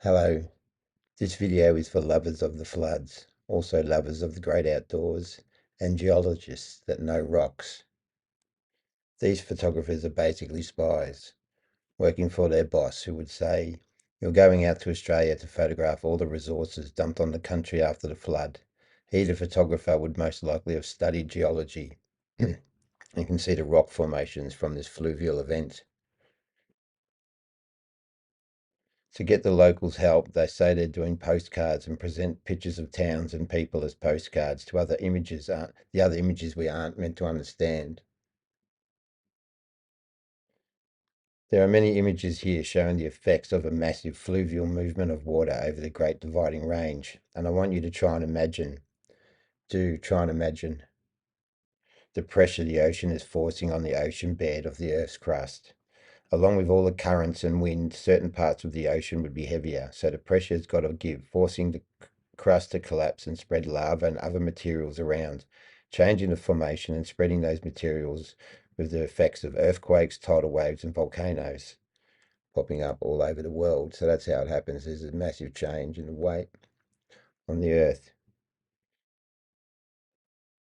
Hello, this video is for lovers of the floods, also lovers of the great outdoors, and geologists that know rocks. These photographers are basically spies, working for their boss who would say, "You're going out to Australia to photograph all the resources dumped on the country after the flood." He, the photographer, would most likely have studied geology and can see the rock formations from this fluvial event. To get the locals help, they say they're doing postcards and present pictures of towns and people as postcards to other images, the other images we aren't meant to understand. There are many images here showing the effects of a massive fluvial movement of water over the Great Dividing Range, and I want you to try and imagine the pressure the ocean is forcing on the ocean bed of the Earth's crust. Along with all the currents and wind, certain parts of the ocean would be heavier, so the pressure's got to give, forcing the crust to collapse and spread lava and other materials around, changing the formation and spreading those materials with the effects of earthquakes, tidal waves, and volcanoes popping up all over the world. So that's how it happens. There's a massive change in the weight on the Earth.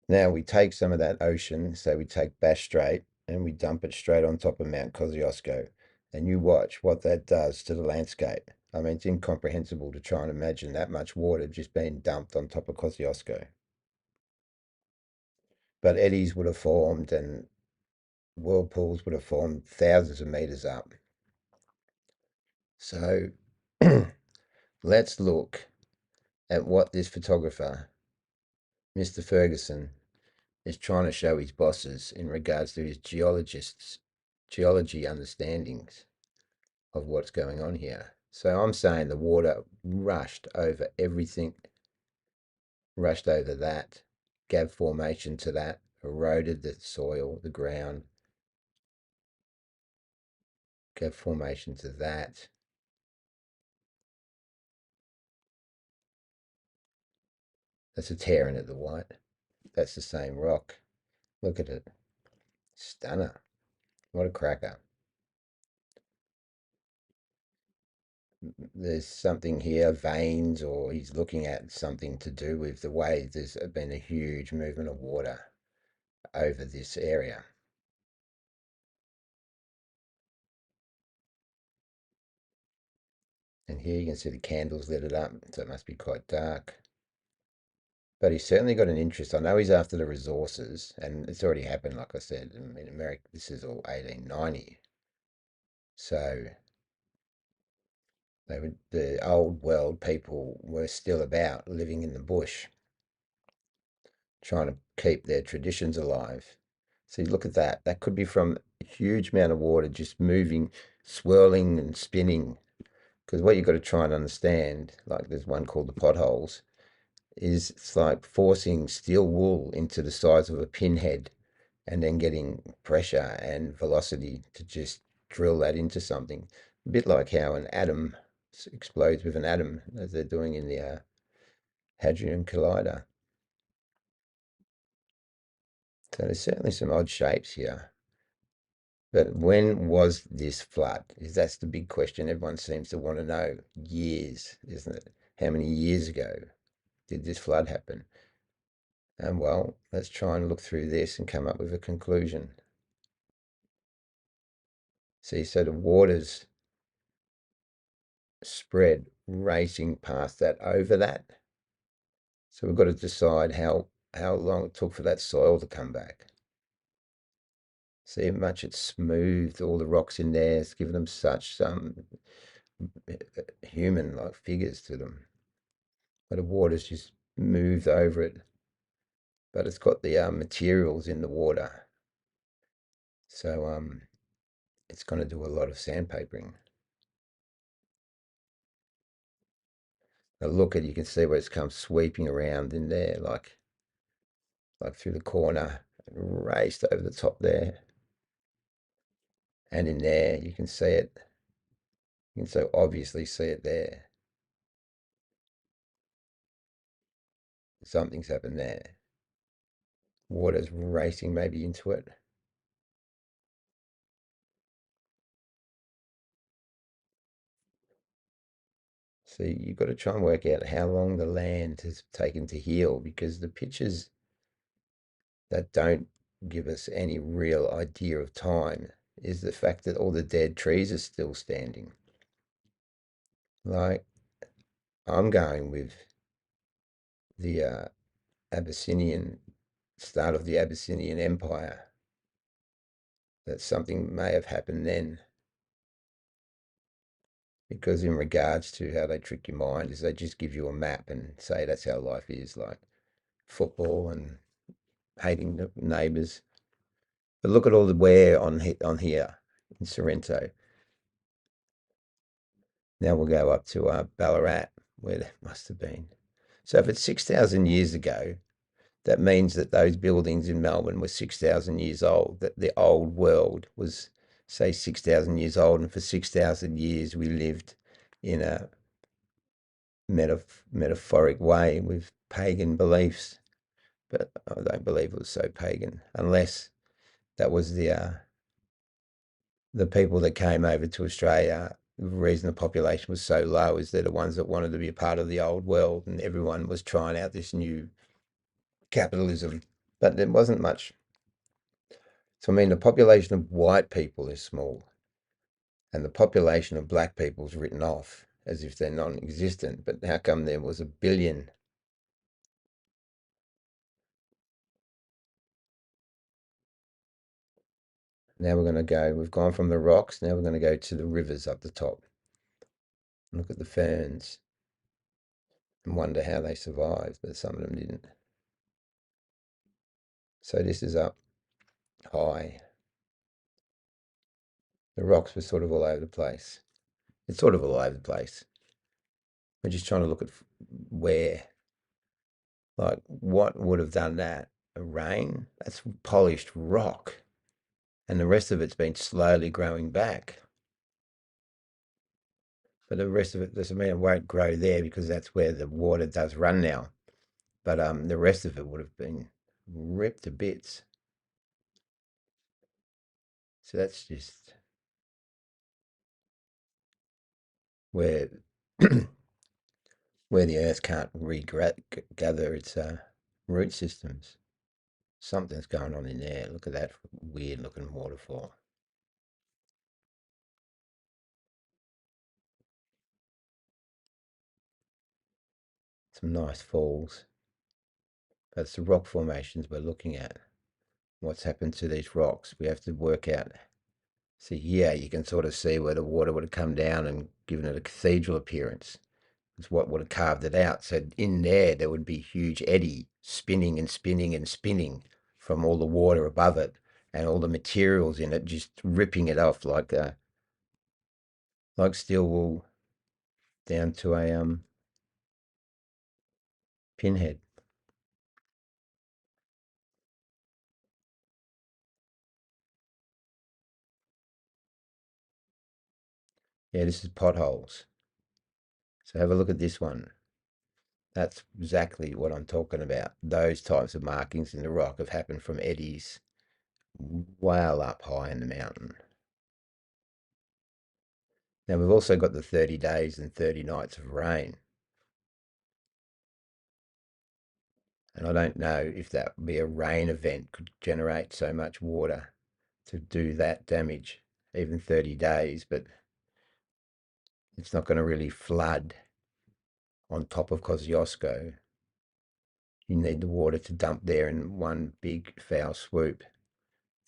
Now we take some of that ocean, so we take Bass Strait, and we dump it straight on top of Mount Kosciuszko. And you watch what that does to the landscape. I mean, it's incomprehensible to try and imagine that much water just being dumped on top of Kosciuszko. But eddies would have formed and whirlpools would have formed thousands of meters up. So let's look at what this photographer, Mr. Ferguson, is trying to show his bosses in regards to his geology understandings of what's going on here. So I'm saying the water rushed over everything, rushed over that, gave formation to that, eroded the soil, the ground, gave formation to that. That's a tearing at the white. That's the same rock. Look at it. Stunner. What a cracker. There's something here, veins, or he's looking at something to do with the way there's been a huge movement of water over this area. And here you can see the candles lit it up, so it must be quite dark. But he's certainly got an interest. I know he's after the resources, and it's already happened, like I said, in America. This is all 1890. So the old world people were still about living in the bush, trying to keep their traditions alive. See, look at that. That could be from a huge amount of water just moving, swirling and spinning. Because what you've got to try and understand, like there's one called the potholes, is it's like forcing steel wool into the size of a pinhead and then getting pressure and velocity to just drill that into something. A bit like how an atom explodes with an atom, as they're doing in the Hadron Collider. So there's certainly some odd shapes here. But when was this flood? Is that's the big question everyone seems to want to know. Years, isn't it? How many years ago did this flood happen? And well, let's try and look through this and come up with a conclusion. See, so the waters spread racing past that over that. So we've got to decide how long it took for that soil to come back. See how much it's smoothed all the rocks in there. It's given them such human-like figures to them. But the water's just moved over it. But it's got the materials in the water. So it's going to do a lot of sandpapering. Now look at, you can see where it's come sweeping around in there, like through the corner, and raced over the top there. And in there, you can see it. You can so obviously see it there. Something's happened there. Water's racing maybe into it. So you've got to try and work out how long the land has taken to heal, because the pictures that don't give us any real idea of time is the fact that all the dead trees are still standing. Like, I'm going with the Abyssinian start of the Abyssinian Empire, that something may have happened then. Because in regards to how they trick your mind is they just give you a map and say that's how life is, like football and hating the neighbours. But look at all the wear on here in Sorrento. Now we'll go up to Ballarat, where that must have been. So if it's 6,000 years ago, that means that those buildings in Melbourne were 6,000 years old, that the old world was, say, 6,000 years old, and for 6,000 years we lived in a metaphoric way with pagan beliefs. But I don't believe it was so pagan, unless that was the people that came over to Australia. The reason the population was so low is they're the ones that wanted to be a part of the old world, and everyone was trying out this new capitalism. But there wasn't much. So, I mean, the population of white people is small, and the population of black people is written off as if they're non existent. But how come there was a billion? Now we've gone from the rocks, now we're going to go to the rivers up the top. Look at the ferns and wonder how they survived, but some of them didn't. So this is up high. The rocks were sort of all over the place. It's sort of all over the place. We're just trying to look at where, like, what would have done that? A rain? That's polished rock. And the rest of it's been slowly growing back. But the rest of it doesn't mean it won't grow there because that's where the water does run now. But the rest of it would have been ripped to bits. So that's just where where the earth can't regather its root systems. Something's going on in there. Look at that weird looking waterfall. Some nice falls. That's the rock formations we're looking at. What's happened to these rocks? We have to work out. See here, you can sort of see where the water would have come down and given it a cathedral appearance. It's what would have carved it out. So in there would be huge eddy spinning and spinning and spinning from all the water above it and all the materials in it just ripping it off like steel wool down to a pinhead. Yeah, this is potholes. So have a look at this one. That's exactly what I'm talking about. Those types of markings in the rock have happened from eddies well up high in the mountain. Now we've also got the 30 days and 30 nights of rain. And I don't know if that would be a rain event could generate so much water to do that damage, even 30 days, but it's not going to really flood on top of Kosciuszko. You need the water to dump there in one big foul swoop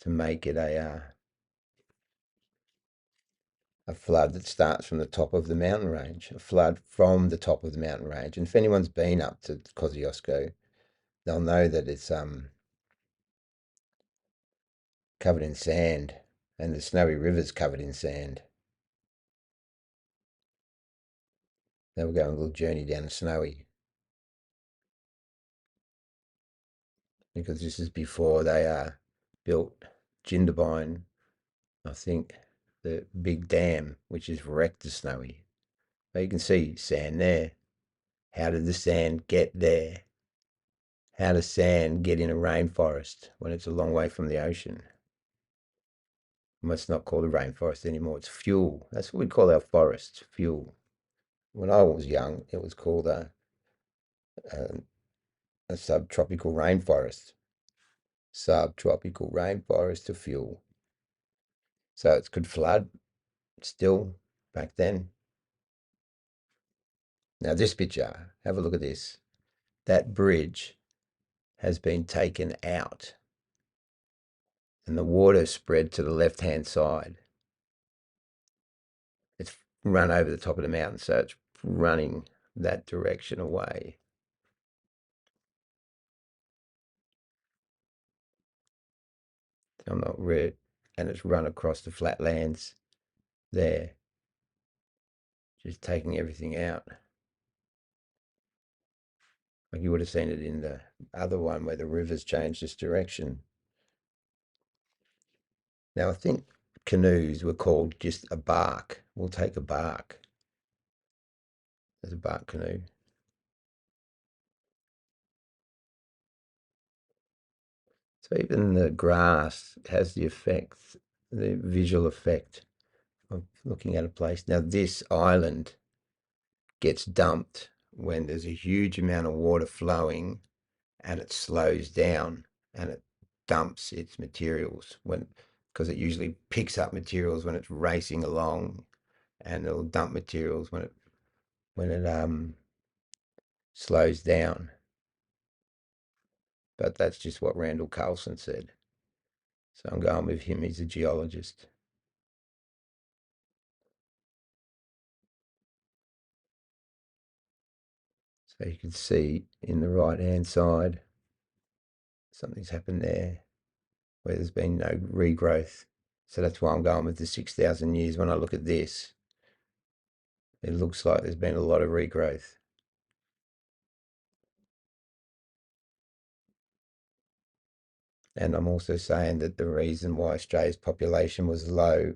to make it a flood that starts from the top of the mountain range, a flood from the top of the mountain range. And if anyone's been up to Kosciuszko, they'll know that it's covered in sand, and the Snowy River's covered in sand. Now we're going a little journey down the Snowy, because this is before they built Jindabyne, I think, the big dam, which has wrecked the Snowy. But you can see sand there. How did the sand get there? How does sand get in a rainforest when it's a long way from the ocean? Well, it's not called a rainforest anymore. It's fuel. That's what we call our forests, fuel. When I was young, it was called a, a subtropical rainforest. Subtropical rainforest to fuel. So it could flood still back then. Now this picture, have a look at this. That bridge has been taken out and the water spread to the left-hand side. It's run over the top of the mountain, so it's running that direction away. I'm not red, and it's run across the flatlands there, just taking everything out. Like you would have seen it in the other one where the river's changed its direction. Now I think canoes were called just a bark. We'll take a bark. There's a bark canoe. So even the grass has the effect, the visual effect of looking at a place. Now this island gets dumped when there's a huge amount of water flowing and it slows down and it dumps its materials when because it usually picks up materials when it's racing along and it'll dump materials when it slows down. But that's just what Randall Carlson said. So I'm going with him. He's a geologist. So you can see in the right hand side something's happened there where there's been no regrowth. So that's why I'm going with the 6,000 years. When I look at this, it looks like there's been a lot of regrowth. And I'm also saying that the reason why Australia's population was low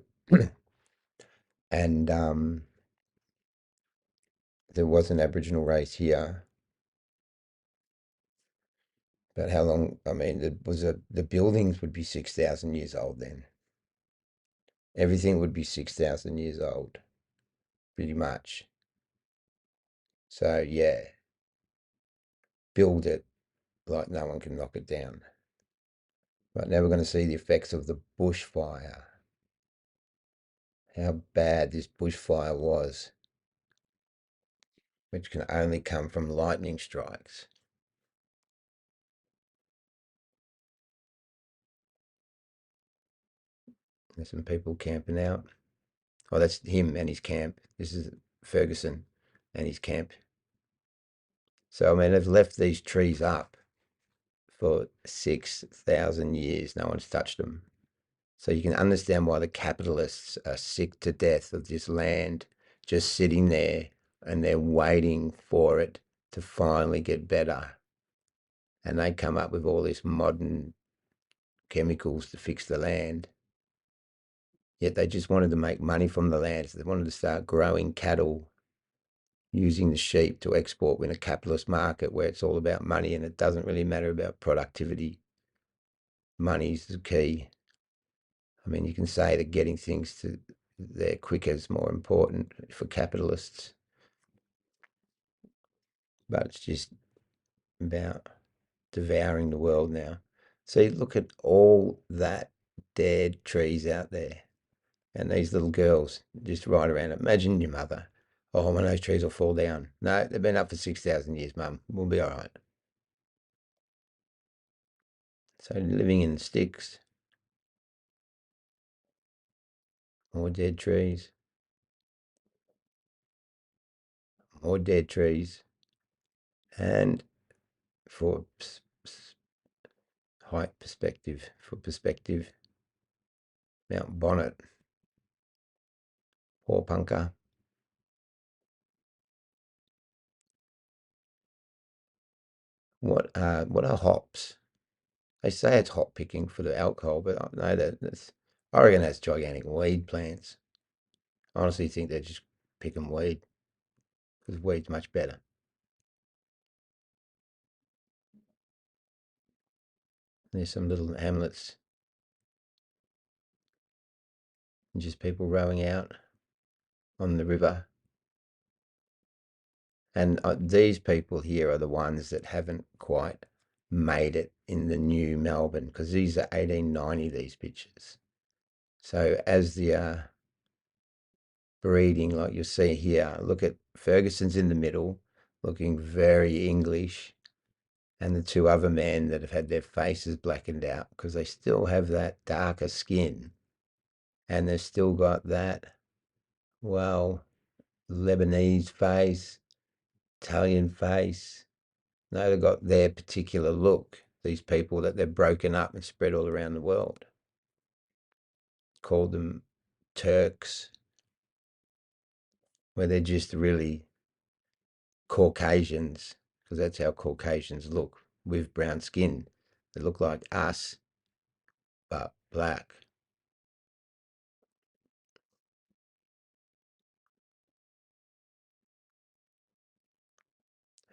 and there was an Aboriginal race here, but how long? I mean, the buildings would be 6,000 years old then. Everything would be 6,000 years old, pretty much. So yeah, build it like no one can knock it down. Right now we're going to see the effects of the bushfire. How bad this bushfire was, which can only come from lightning strikes. There's some people camping out. Oh, that's him and his camp. This is Ferguson and his camp. So, I mean, they've left these trees up for 6,000 years. No one's touched them. So you can understand why the capitalists are sick to death of this land just sitting there and they're waiting for it to finally get better. And they come up with all this modern chemicals to fix the land. Yet they just wanted to make money from the land. So they wanted to start growing cattle using the sheep to export in a capitalist market where it's all about money and it doesn't really matter about productivity. Money's the key. I mean, you can say that getting things to there quicker is more important for capitalists, but it's just about devouring the world now. See, look at all that dead trees out there and these little girls just ride around. Imagine your mother. Oh, one of those trees will fall down. No, they've been up for 6,000 years, Mum. We'll be all right. So living in sticks, more dead trees, more dead trees, and for height perspective, for perspective, Mount Bonnet, poor punker. What are hops? They say it's hop picking for the alcohol, but I know that's Oregon has gigantic weed plants. I honestly think they're just picking weed because weed's much better. There's some little hamlets and just people rowing out on the river. And these people here are the ones that haven't quite made it in the new Melbourne, because these are 1890, these pictures. So as the breeding, like you see here, look at Ferguson's in the middle, looking very English, and the two other men that have had their faces blackened out because they still have that darker skin, and they've still got that, well, Lebanese face, Italian face. No, they've got their particular look, these people that they've broken up and spread all around the world. Called them Turks, where they're just really Caucasians, because that's how Caucasians look with brown skin. They look like us, but black.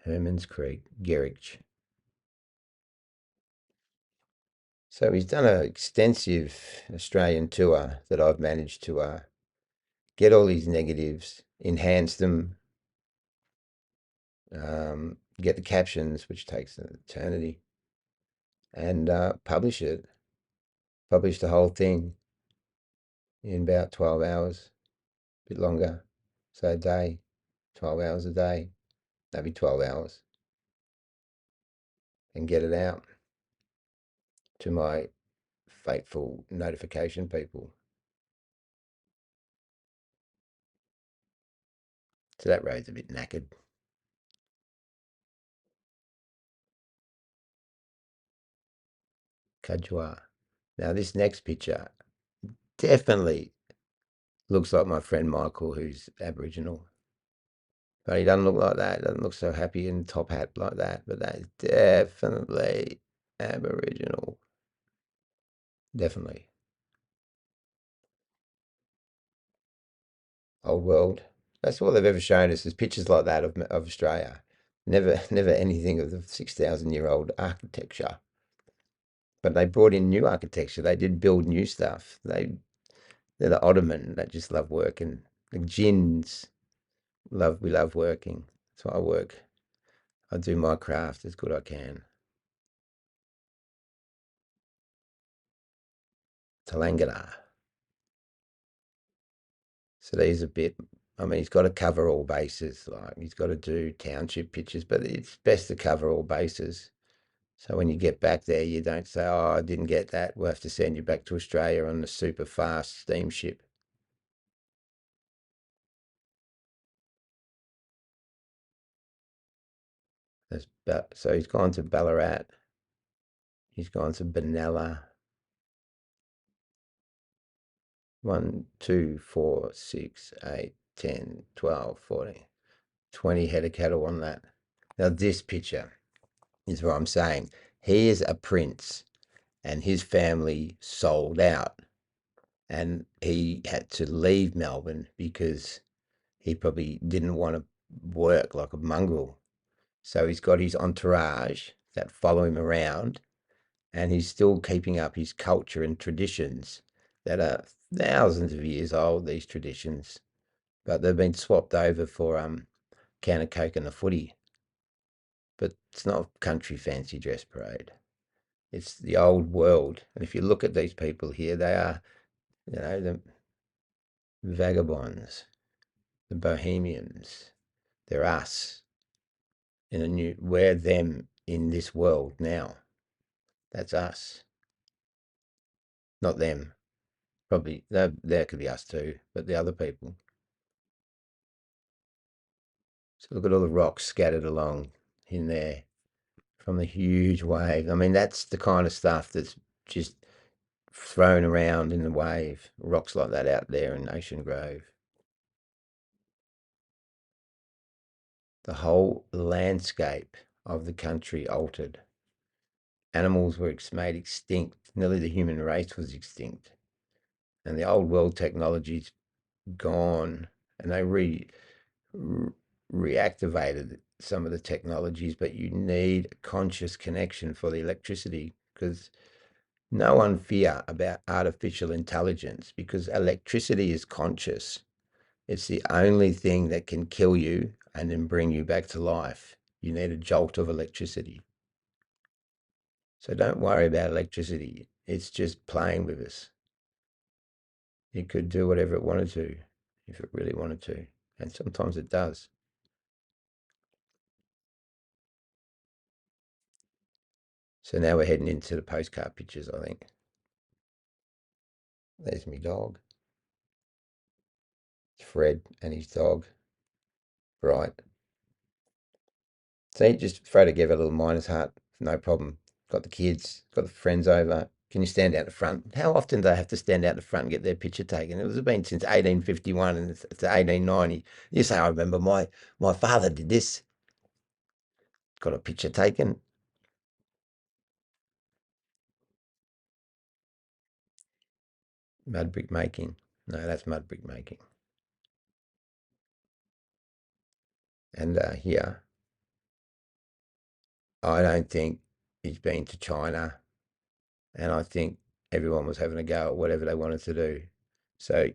Herman's Creek, Gerich. So he's done an extensive Australian tour that I've managed to get all these negatives, enhance them, get the captions, which takes an eternity, and publish it. Publish the whole thing in about 12 hours, a bit longer. So a day, 12 hours a day, maybe 12 hours, and get it out to my faithful notification people. So that road's a bit knackered. Kajwa. Now this next picture definitely looks like my friend Michael, who's Aboriginal. But he doesn't look like that. He doesn't look so happy in top hat like that. But that is definitely Aboriginal. Definitely. Old world. That's all they've ever shown us is pictures like that of Australia. Never anything of the 6,000-year-old architecture. But they brought in new architecture. They did build new stuff. They're the Ottoman that just love working. The Jinns we love working. That's why I work. I do my craft as good as I can. Talangara. So these a bit. I mean, he's got to cover all bases. Like he's got to do township pictures, but it's best to cover all bases. So when you get back there, you don't say, "Oh, I didn't get that. We'll have to send you back to Australia on the super fast steamship." So he's gone to Ballarat. He's gone to Benalla. 1, 2, 4, 6, 8, 10, 12, 14, 20 head of cattle on that. Now this picture is what I'm saying. He is a prince and his family sold out and he had to leave Melbourne because he probably didn't want to work like a mongrel. So he's got his entourage that follow him around and he's still keeping up his culture and traditions that are thousands of years old, these traditions, but they've been swapped over for can of Coke and the footy. But it's not a country fancy dress parade. It's the old world. And if you look at these people here, they are, the vagabonds, the bohemians. They're us we're them in this world now. That's us, not them. Probably there could be us too, but the other people. So look at all the rocks scattered along in there from the huge wave. I mean, that's the kind of stuff that's just thrown around in the wave. Rocks like that out there in Ocean Grove. The whole landscape of the country altered. Animals were made extinct. Nearly the human race was extinct. And the old world technology's gone. And they reactivated some of the technologies, but you need a conscious connection for the electricity because no one fear about artificial intelligence because electricity is conscious. It's the only thing that can kill you and then bring you back to life. You need a jolt of electricity. So don't worry about electricity. It's just playing with us. It could do whatever it wanted to, if it really wanted to. And sometimes it does. So now we're heading into the postcard pictures, I think. There's my dog. It's Fred and his dog, Bright. See, just throw together a little miner's hut, no problem. Got the kids, got the friends over. Can you stand out the front? How often do they have to stand out the front and get their picture taken? It was been since 1851 and it's 1890. You say, I remember my father did this. Got a picture taken. Mud brick making. No, that's mud brick making. And here, I don't think he's been to China, and I think everyone was having a go at whatever they wanted to do. So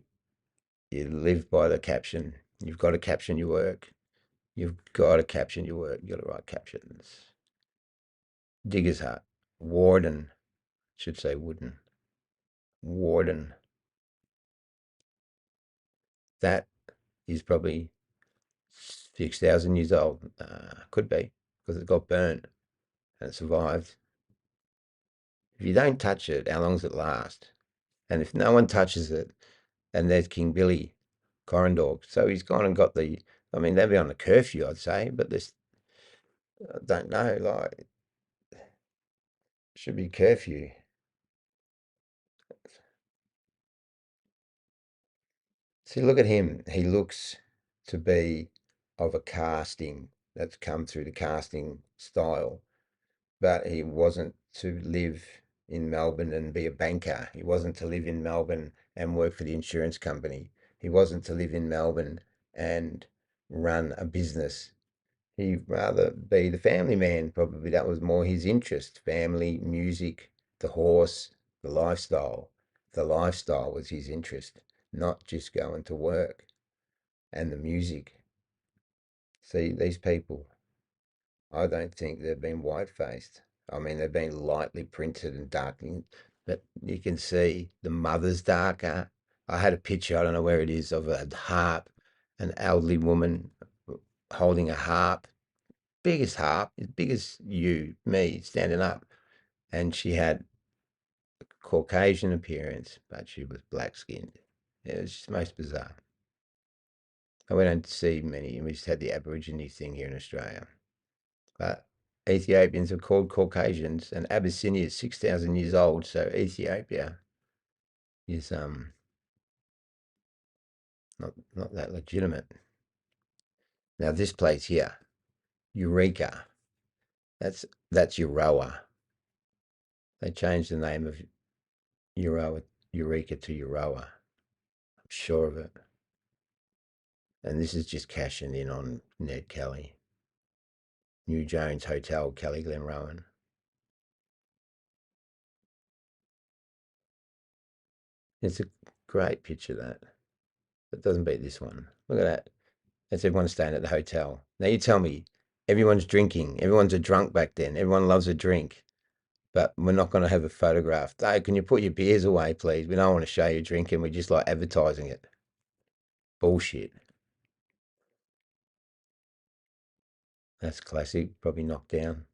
you live by the caption. You've got to caption your work. You've got to caption your work. You've got to write captions. Digger's hut. Warden. Should say wooden. Warden. That is probably 6,000 years old. Could be, because it got burnt and it survived. If you don't touch it, how long does it last? And if no one touches it, and there's King Billy Correndor. So he's gone and got the, I mean, they'd be on a curfew, I'd say, but this, I don't know, like, should be curfew. See, look at him. He looks to be of a casting that's come through the casting style, but he wasn't to live in Melbourne and be a banker. He wasn't to live in Melbourne and work for the insurance company. He wasn't to live in Melbourne and run a business. He'd rather be the family man, probably. That was more his interest. Family, music, the horse, the lifestyle. The lifestyle was his interest, not just going to work. And the music. See, these people, I don't think they've been white faced. I mean, they've been lightly printed and darkening, but you can see the mother's darker. I had a picture, I don't know where it is, of a harp, an elderly woman holding a harp, biggest harp, as big as you, me, standing up. And she had Caucasian appearance, but she was black skinned. It was just most bizarre. And we don't see many, we just had the Aborigine thing here in Australia. But Ethiopians are called Caucasians, and Abyssinia is 6,000 years old, so Ethiopia is not that legitimate. Now this place here, Eureka, that's Euroa. They changed the name of Eureka to Euroa. I'm sure of it. And this is just cashing in on Ned Kelly. New Jones Hotel, Kelly Glenrowan. It's a great picture, that. It doesn't beat this one. Look at that. That's everyone staying at the hotel. Now you tell me, everyone's drinking. Everyone's a drunk back then. Everyone loves a drink. But we're not going to have a photograph. Hey, can you put your beers away, please? We don't want to show you drinking. We just like advertising it. Bullshit. That's classic. Probably knocked down.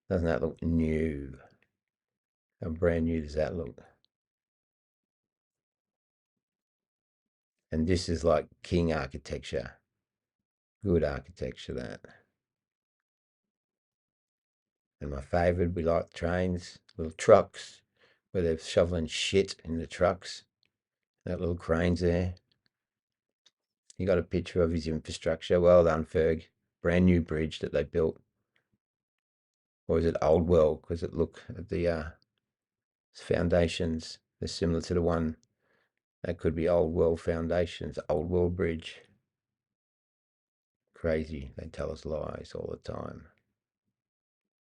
Doesn't that look new? How brand new does that look? And this is like king architecture. Good architecture, that. And my favourite, we like trains, little trucks, where they're shoveling shit in the trucks. That little crane's there. He got a picture of his infrastructure. Well done, Ferg. Brand new bridge that they built. Or is it Old World? Because it look at the foundations. They're similar to the one that could be Old World foundations. Old World Bridge. Crazy. They tell us lies all the time.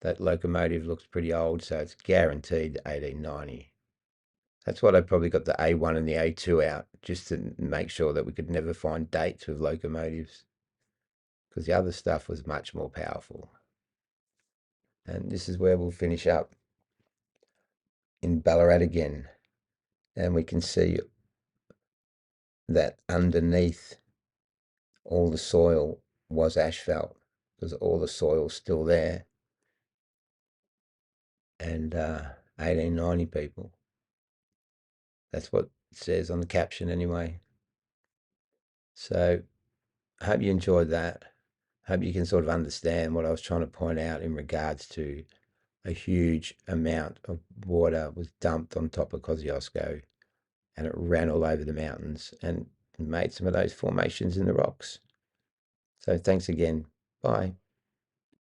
That locomotive looks pretty old, so it's guaranteed 1890. That's what I probably got the A1 and the A2 out, just to make sure that we could never find dates with locomotives, because the other stuff was much more powerful. And this is where we'll finish up in Ballarat again. And we can see that underneath all the soil was asphalt, because all the soil's still there. And 1890 people. That's what it says on the caption anyway. So I hope you enjoyed that. I hope you can sort of understand what I was trying to point out in regards to a huge amount of water was dumped on top of Kosciuszko, and it ran all over the mountains and made some of those formations in the rocks. So thanks again. Bye.